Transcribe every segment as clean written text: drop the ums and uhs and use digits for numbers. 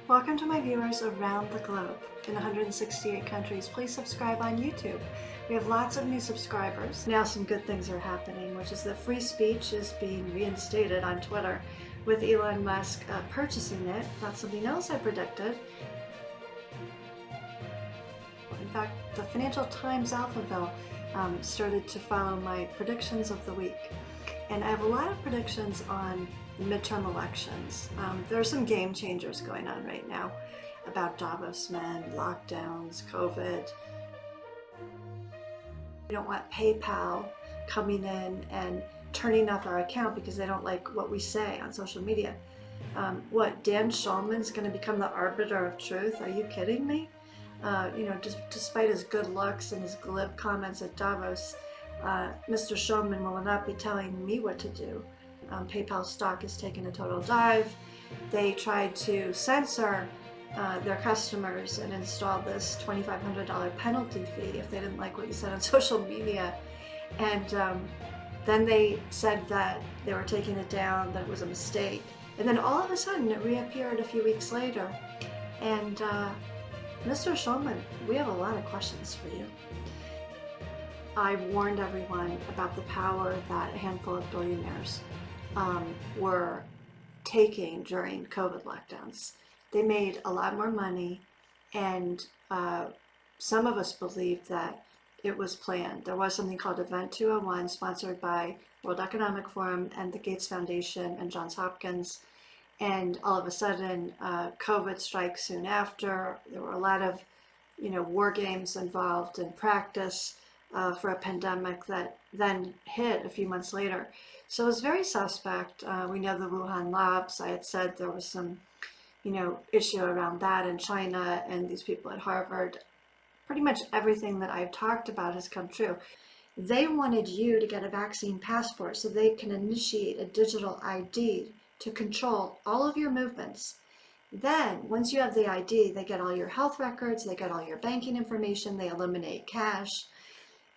Welcome to my viewers around the globe in 168 countries. Please subscribe on YouTube. We have lots of new subscribers. Now some good things are happening, which is that free speech is being reinstated on Twitter with Elon Musk purchasing it. That's something else I predicted. In fact, the Financial Times Alphaville started to follow my predictions of the week. And I have a lot of predictions on the midterm elections. There are some game changers going on right now about Davos men, lockdowns, COVID. We don't want PayPal coming in and turning off our account because they don't like what we say on social media. What, Dan Schulman's going to become the arbiter of truth? Are you kidding me? Despite his good looks and his glib comments at Davos, Mr. Schulman will not be telling me what to do. PayPal stock has taken a total dive. They tried to censor their customers and install this $2,500 penalty fee if they didn't like what you said on social media. And then they said that they were taking it down, that it was a mistake. And then all of a sudden it reappeared a few weeks later. And Mr. Schulman, we have a lot of questions for you. I warned everyone about the power that a handful of billionaires were taking during COVID lockdowns. They made a lot more money, and some of us believed that it was planned. There was something called Event 201, sponsored by World Economic Forum and the Gates Foundation and Johns Hopkins. And all of a sudden, COVID strikes soon after. There were a lot of, war games involved in practice for a pandemic that then hit a few months later. So it was very suspect. We know the Wuhan labs. I had said there was some, issue around that in China and these people at Harvard. Pretty much everything that I've talked about has come true. They wanted you to get a vaccine passport so they can initiate a digital ID to control all of your movements. Then, once you have the ID, they get all your health records, they get all your banking information, they eliminate cash.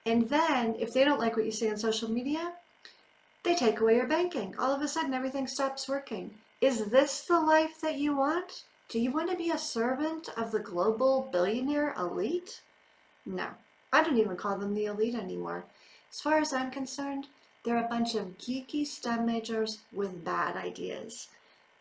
And then, if they don't like what you say on social media, they take away your banking. All of a sudden, everything stops working. Is this the life that you want? Do you want to be a servant of the global billionaire elite? No, I don't even call them the elite anymore. As far as I'm concerned, they're a bunch of geeky STEM majors with bad ideas.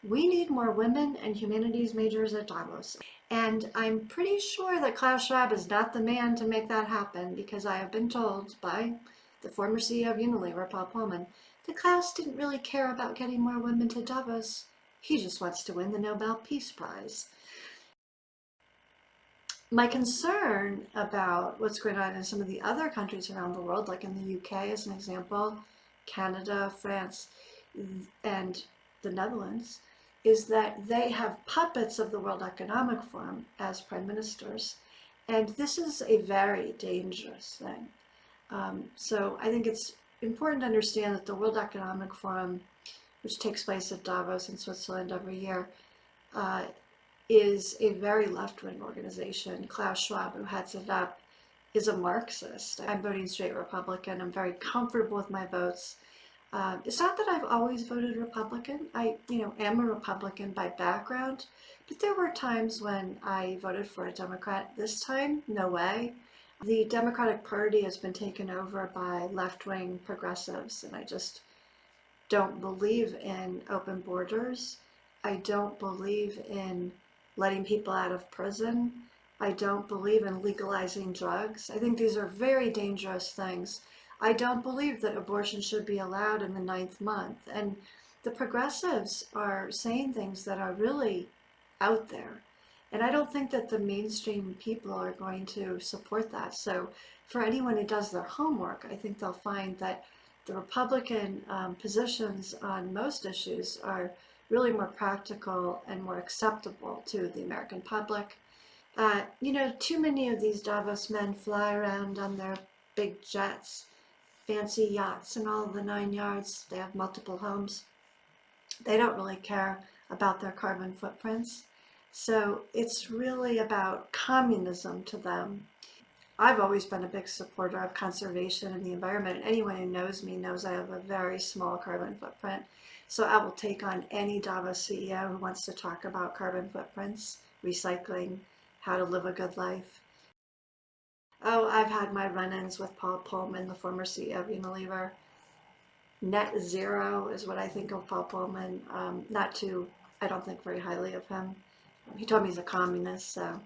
We need more women and humanities majors at Davos. And I'm pretty sure that Klaus Schwab is not the man to make that happen, because I have been told by the former CEO of Unilever, Paul Pullman, that Klaus didn't really care about getting more women to Davos. He just wants to win the Nobel Peace Prize. My concern about what's going on in some of the other countries around the world, like in the UK as an example, Canada, France, and the Netherlands, is that they have puppets of the World Economic Forum as prime ministers. And this is a very dangerous thing. So I think it's important to understand that the World Economic Forum, which takes place at Davos in Switzerland every year, is a very left-wing organization. Klaus Schwab, who heads it up, is a Marxist. I'm voting straight Republican. I'm very comfortable with my votes. It's not that I've always voted Republican. I, am a Republican by background, but there were times when I voted for a Democrat. This time, no way. The Democratic Party has been taken over by left-wing progressives, and I just don't believe in open borders. I don't believe in letting people out of prison. I don't believe in legalizing drugs. I think these are very dangerous things. I don't believe that abortion should be allowed in the 9th month. And the progressives are saying things that are really out there. And I don't think that the mainstream people are going to support that. So for anyone who does their homework, I think they'll find that the Republican positions on most issues are really more practical and more acceptable to the American public. Too many of these Davos men fly around on their big jets, fancy yachts and all the 9 yards. They have multiple homes. They don't really care about their carbon footprints. So it's really about communism to them. I've always been a big supporter of conservation and the environment. Anyone who knows me knows I have a very small carbon footprint. So I will take on any Davos CEO who wants to talk about carbon footprints, recycling, how to live a good life. Oh, I've had my run-ins with Paul Pullman, the former CEO of Unilever. Net zero is what I think of Paul Pullman. I don't think very highly of him. He told me he's a communist, so,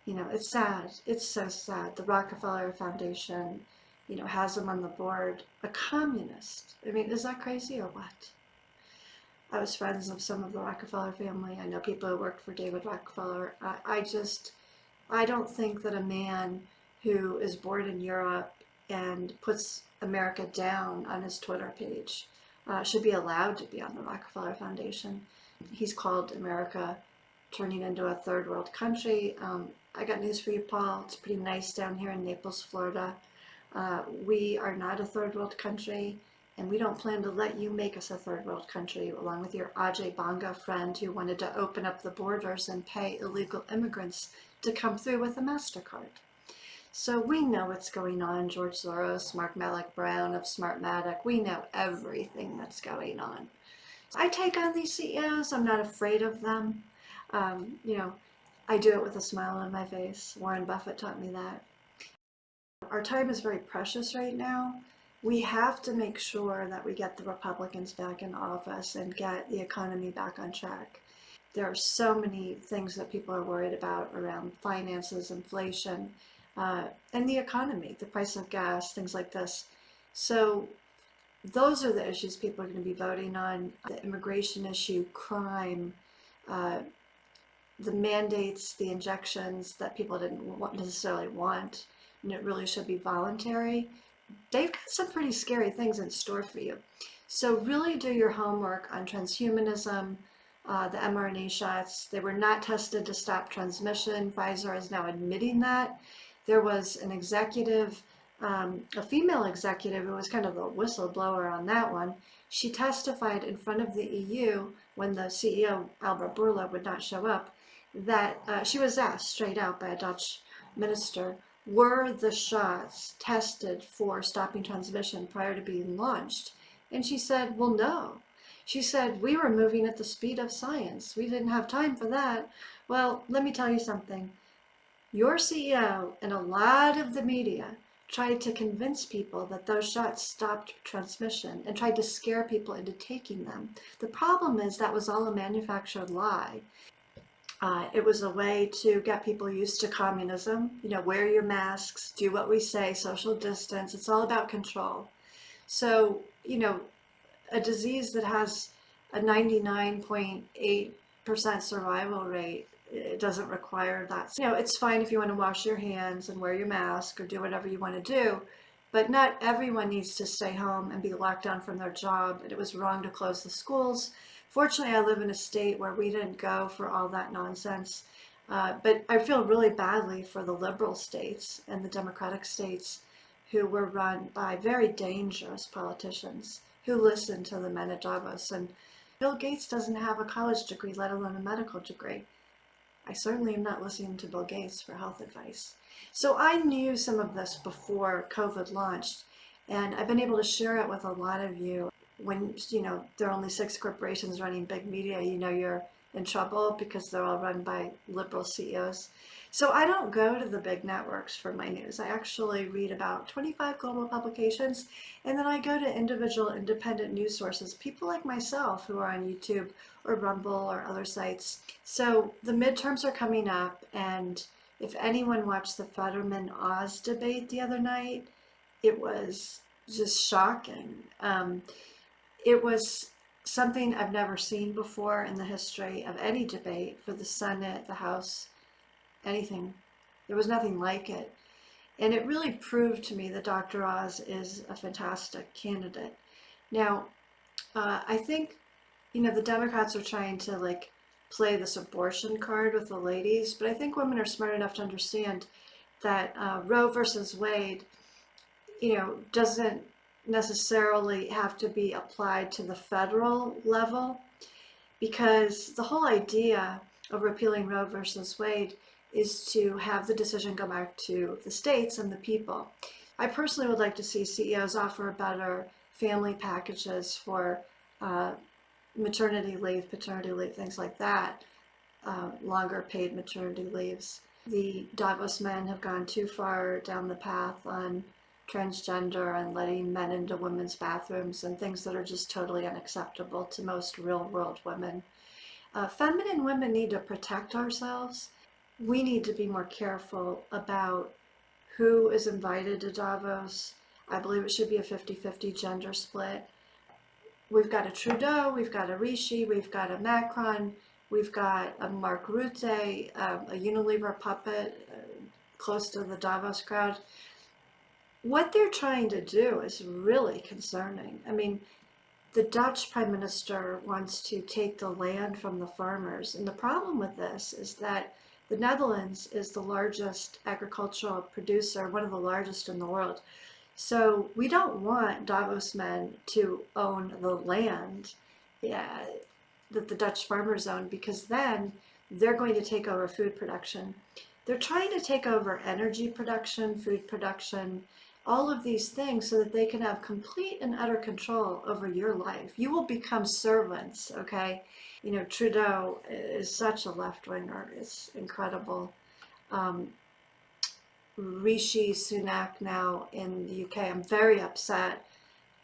it's sad. It's so sad. The Rockefeller Foundation, has him on the board. A communist. I mean, is that crazy or what? I was friends of some of the Rockefeller family. I know people who worked for David Rockefeller. I don't think that a man who is born in Europe and puts America down on his Twitter page should be allowed to be on the Rockefeller Foundation. He's called America turning into a third world country. I got news for you, Paul. It's pretty nice down here in Naples, Florida. We are not a third world country, and we don't plan to let you make us a third world country, along with your Ajay Banga friend who wanted to open up the borders and pay illegal immigrants to come through with a MasterCard. So we know what's going on. George Soros, Mark Malek Brown of Smartmatic, we know everything that's going on. I take on these CEOs. I'm not afraid of them. I do it with a smile on my face. Warren Buffett taught me that. Our time is very precious right now. We have to make sure that we get the Republicans back in office and get the economy back on track. There are so many things that people are worried about around finances, inflation, and the economy, the price of gas, things like this. So those are the issues people are going to be voting on. The immigration issue, crime, the mandates, the injections that people didn't necessarily want, and it really should be voluntary. They've got some pretty scary things in store for you. So really do your homework on transhumanism, the mRNA shots. They were not tested to stop transmission. Pfizer is now admitting that. There was an executive, a female executive who was kind of the whistleblower on that one. She testified in front of the EU when the CEO, Albert Bourla, would not show up, that she was asked straight out by a Dutch minister, were the shots tested for stopping transmission prior to being launched? And she said, well, no. She said, we were moving at the speed of science. We didn't have time for that. Well, let me tell you something. Your CEO and a lot of the media tried to convince people that those shots stopped transmission and tried to scare people into taking them. The problem is that was all a manufactured lie. It was a way to get people used to communism, wear your masks, do what we say, social distance. It's all about control. So, a disease that has a 99.8% survival rate, it doesn't require that. It's fine if you want to wash your hands and wear your mask or do whatever you want to do, but not everyone needs to stay home and be locked down from their job. And it was wrong to close the schools. Fortunately, I live in a state where we didn't go for all that nonsense. But I feel really badly for the liberal states and the democratic states who were run by very dangerous politicians who listened to the men at Davos. And Bill Gates doesn't have a college degree, let alone a medical degree. I certainly am not listening to Bill Gates for health advice. So I knew some of this before COVID launched, and I've been able to share it with a lot of you. When, there are only 6 corporations running big media, you're in trouble because they're all run by liberal CEOs. So I don't go to the big networks for my news. I actually read about 25 global publications, and then I go to individual independent news sources, people like myself who are on YouTube or Rumble or other sites. So the midterms are coming up, and if anyone watched the Fetterman-Oz debate the other night, it was just shocking. It was something I've never seen before in the history of any debate for the Senate, the House, anything. There was nothing like it. And it really proved to me that Dr. Oz is a fantastic candidate. Now, I think, the Democrats are trying to play this abortion card with the ladies, but I think women are smart enough to understand that Roe versus Wade, doesn't necessarily have to be applied to the federal level, because the whole idea of repealing Roe versus Wade is to have the decision go back to the states and the people. I personally would like to see CEOs offer better family packages for maternity leave, paternity leave, things like that, longer paid maternity leaves. The Davos men have gone too far down the path on transgender and letting men into women's bathrooms and things that are just totally unacceptable to most real world women. Feminine women need to protect ourselves. We need to be more careful about who is invited to Davos. I believe it should be a 50-50 gender split. We've got a Trudeau, we've got a Rishi, we've got a Macron, we've got a Mark Rutte, a Unilever puppet close to the Davos crowd. What they're trying to do is really concerning. I mean, the Dutch Prime Minister wants to take the land from the farmers. And the problem with this is that the Netherlands is the largest agricultural producer, one of the largest in the world. So we don't want Davos men to own the land that the Dutch farmers own, because then they're going to take over food production. They're trying to take over energy production, food production, all of these things, so that they can have complete and utter control over your life. You will become servants, okay? You know, Trudeau is such a left-winger. It's incredible. Rishi Sunak now in the UK, I'm very upset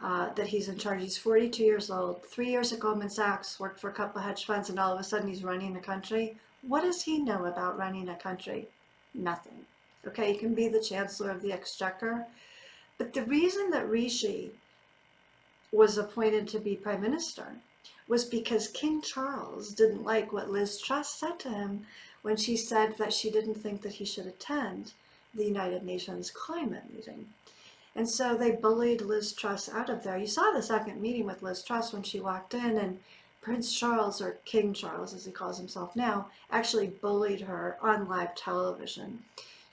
that he's in charge. He's 42 years old, 3 years at Goldman Sachs, worked for a couple of hedge funds, and all of a sudden he's running the country. What does he know about running a country? Nothing. Okay, he can be the Chancellor of the Exchequer. But the reason that Rishi was appointed to be Prime Minister was because King Charles didn't like what Liz Truss said to him when she said that she didn't think that he should attend the United Nations climate meeting. And so they bullied Liz Truss out of there. You saw the second meeting with Liz Truss when she walked in, and Prince Charles, or King Charles as he calls himself now, actually bullied her on live television.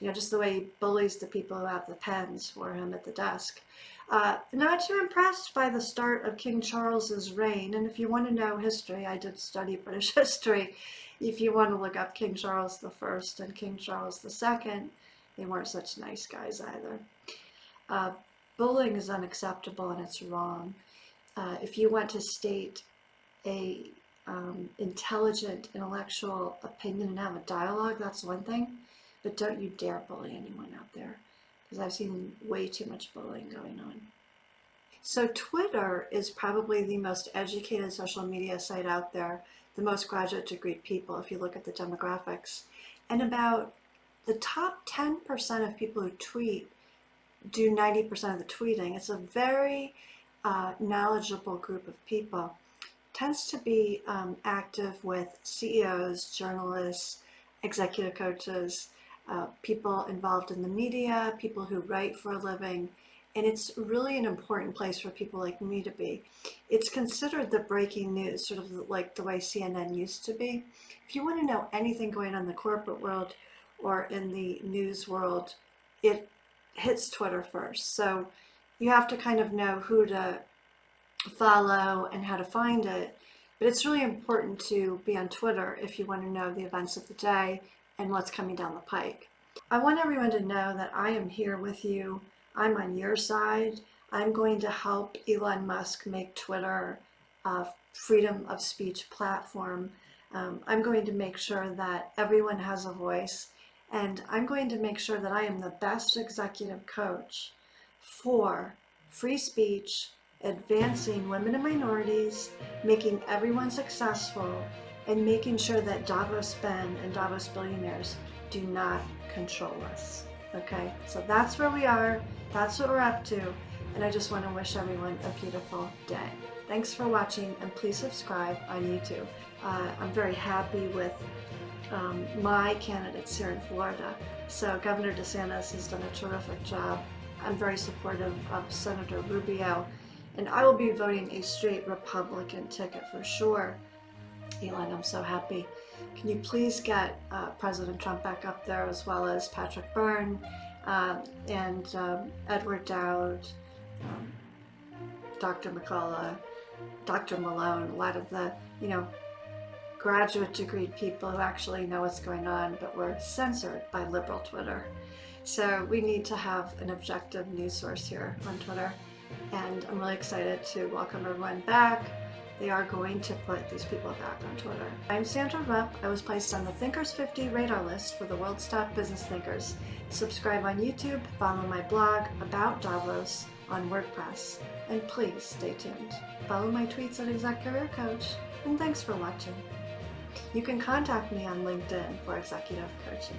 You know, just the way he bullies the people who have the pens for him at the desk. Not too impressed by the start of King Charles's reign. And if you want to know history, I did study British history. If you want to look up King Charles I and King Charles II, they weren't such nice guys either. Bullying is unacceptable and it's wrong. If you want to state a intelligent, intellectual opinion and have a dialogue, that's one thing. But don't you dare bully anyone out there, because I've seen way too much bullying going on. So Twitter is probably the most educated social media site out there, the most graduate degree people if you look at the demographics. And about the top 10% of people who tweet do 90% of the tweeting. It's a very knowledgeable group of people. Tends to be active with CEOs, journalists, executive coaches, people involved in the media, people who write for a living, and it's really an important place for people like me to be. It's considered the breaking news, sort of like the way CNN used to be. If you want to know anything going on in the corporate world or in the news world, it hits Twitter first. So you have to kind of know who to follow and how to find it. But it's really important to be on Twitter if you want to know the events of the day and what's coming down the pike. I want everyone to know that I am here with you. I'm on your side. I'm going to help Elon Musk make Twitter a freedom of speech platform. I'm going to make sure that everyone has a voice, and I'm going to make sure that I am the best executive coach for free speech, advancing women and minorities, making everyone successful, and making sure that Davos Ben and Davos billionaires do not control us. Okay, so that's where we are. That's what we're up to. And I just want to wish everyone a beautiful day. Thanks for watching, and please subscribe on YouTube. I'm very happy with my candidates here in Florida. So Governor DeSantis has done a terrific job. I'm very supportive of Senator Rubio, and I will be voting a straight Republican ticket for sure. Elon, I'm so happy. Can you please get President Trump back up there, as well as Patrick Byrne and Edward Dowd, Dr. McCullough, Dr. Malone, a lot of the, graduate degree people who actually know what's going on, but were censored by liberal Twitter. So we need to have an objective news source here on Twitter. And I'm really excited to welcome everyone back. they are going to put these people back on Twitter. I'm Sandra Rupp. I was placed on the Thinkers 50 radar list for the world's top business thinkers. Subscribe on YouTube, follow my blog about Davos on WordPress, and please stay tuned. Follow my tweets at Exec Career Coach, and thanks for watching. You can contact me on LinkedIn for executive coaching.